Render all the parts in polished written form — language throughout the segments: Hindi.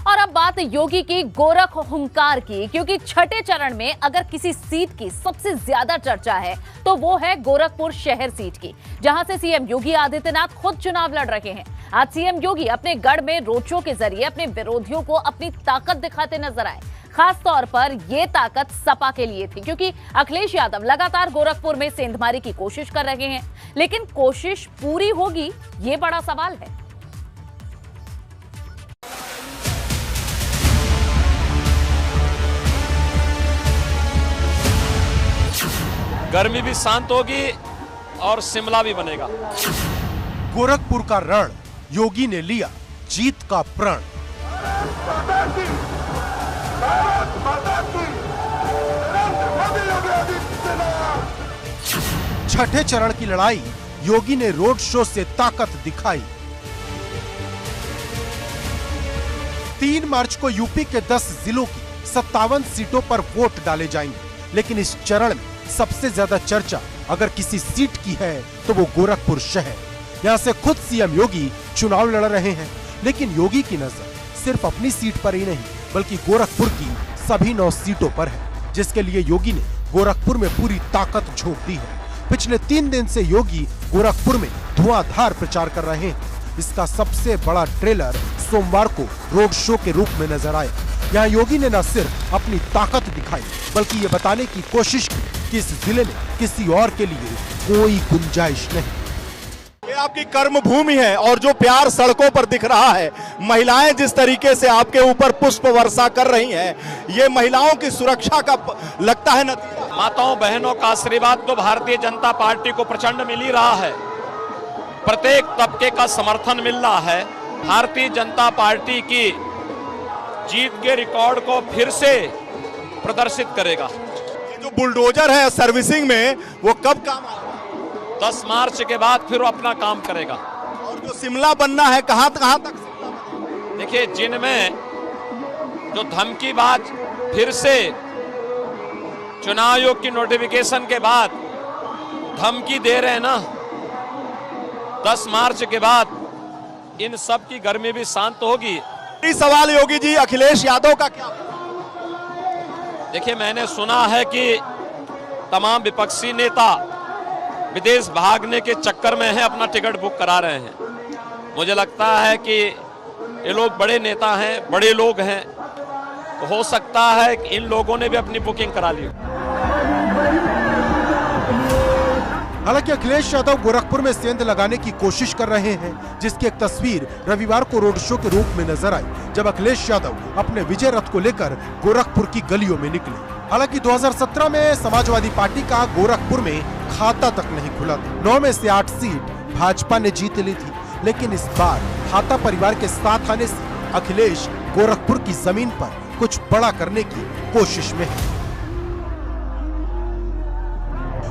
और अब बात योगी की गोरख हुंकार की, क्योंकि छठे चरण में अगर किसी सीट की सबसे ज्यादा चर्चा है तो वो है गोरखपुर शहर सीट की, जहां से सीएम योगी आदित्यनाथ खुद चुनाव लड़ रहे हैं। आज सीएम योगी अपने गढ़ में रोड शो के जरिए अपने विरोधियों को अपनी ताकत दिखाते नजर आए। खास तौर पर यह ताकत सपा के लिए थी, क्योंकि अखिलेश यादव लगातार गोरखपुर में सेंधमारी की कोशिश कर रहे हैं, लेकिन कोशिश पूरी होगी ये बड़ा सवाल है। गर्मी भी शांत होगी और शिमला भी बनेगा। गोरखपुर का रण योगी ने लिया जीत का प्रण। छठे चरण की लड़ाई योगी ने रोड शो से ताकत दिखाई। 3 मार्च को यूपी के 10 जिलों की 57 सीटों पर वोट डाले जाएंगे, लेकिन इस चरण में सबसे ज्यादा चर्चा अगर किसी सीट की है तो वो गोरखपुर शहर। यहाँ से खुद सीएम योगी चुनाव लड़ रहे हैं, लेकिन योगी की नजर सिर्फ अपनी सीट पर ही नहीं बल्कि गोरखपुर की सभी 9 सीटों पर है, जिसके लिए योगी ने गोरखपुर में पूरी ताकत झोंक दी है। पिछले 3 दिन से योगी गोरखपुर में धुआंधार प्रचार कर रहे हैं। इसका सबसे बड़ा ट्रेलर सोमवार को रोड शो के रूप में नजर आया। यहाँ योगी ने न सिर्फ अपनी ताकत दिखाई बल्कि ये बताने की कोशिश की कि इस जिले में किसी और के लिए कोई गुंजाइश नहीं। ये आपकी कर्म भूमि है और जो प्यार सड़कों पर दिख रहा है, महिलाएं जिस तरीके से आपके ऊपर पुष्प वर्षा कर रही हैं, ये महिलाओं की सुरक्षा का लगता है नतीजा। माताओं बहनों का आशीर्वाद तो भारतीय जनता पार्टी को प्रचंड मिल ही रहा है। प्रत्येक तबके का समर्थन मिल रहा है। भारतीय जनता पार्टी की जीत के रिकॉर्ड को फिर से प्रदर्शित करेगा। ये जो बुलडोजर है सर्विसिंग में, वो कब काम आएगा? 10 मार्च के बाद फिर वो अपना काम करेगा। और जो शिमला बनना है, कहां तक शिमला बनना? देखिए, जिनमें जो धमकीबाज फिर से चुनाव आयोग की नोटिफिकेशन के बाद धमकी दे रहे हैं ना, 10 मार्च के बाद इन सब की गर्मी भी शांत होगी। सवाल योगी जी, अखिलेश यादव का क्या? देखिए, मैंने सुना है कि तमाम विपक्षी नेता विदेश भागने के चक्कर में है, अपना टिकट बुक करा रहे हैं। मुझे लगता है कि ये लोग बड़े नेता हैं, बड़े लोग हैं, तो हो सकता है कि इन लोगों ने भी अपनी बुकिंग करा ली। हालांकि अखिलेश यादव गोरखपुर में सेंध लगाने की कोशिश कर रहे हैं, जिसकी एक तस्वीर रविवार को रोड शो के रूप में नजर आई, जब अखिलेश यादव अपने विजय रथ को लेकर गोरखपुर की गलियों में निकले। हालांकि 2017 में समाजवादी पार्टी का गोरखपुर में खाता तक नहीं खुला था। 9 में से 8 सीट भाजपा ने जीत ली थी, लेकिन इस बार हाता परिवार के साथ आने से अखिलेश गोरखपुर की जमीन पर कुछ बड़ा करने की कोशिश में है।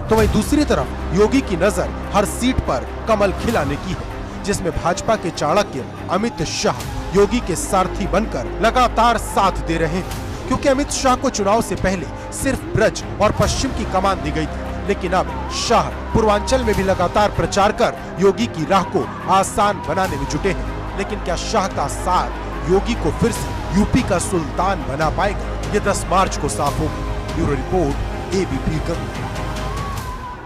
तो वहीं दूसरी तरफ योगी की नजर हर सीट पर कमल खिलाने की है, जिसमें भाजपा के चाणक्य अमित शाह योगी के सारथी बनकर लगातार साथ दे रहे हैं। क्योंकि अमित शाह को चुनाव से पहले सिर्फ ब्रज और पश्चिम की कमान दी गई थी, लेकिन अब शाह पूर्वांचल में भी लगातार प्रचार कर योगी की राह को आसान बनाने में जुटे हैं। लेकिन क्या शाह का साथ योगी को फिर से यूपी का सुल्तान बना पाएगा? ये 10 मार्च को साफ होगा। Bureau report, ABP.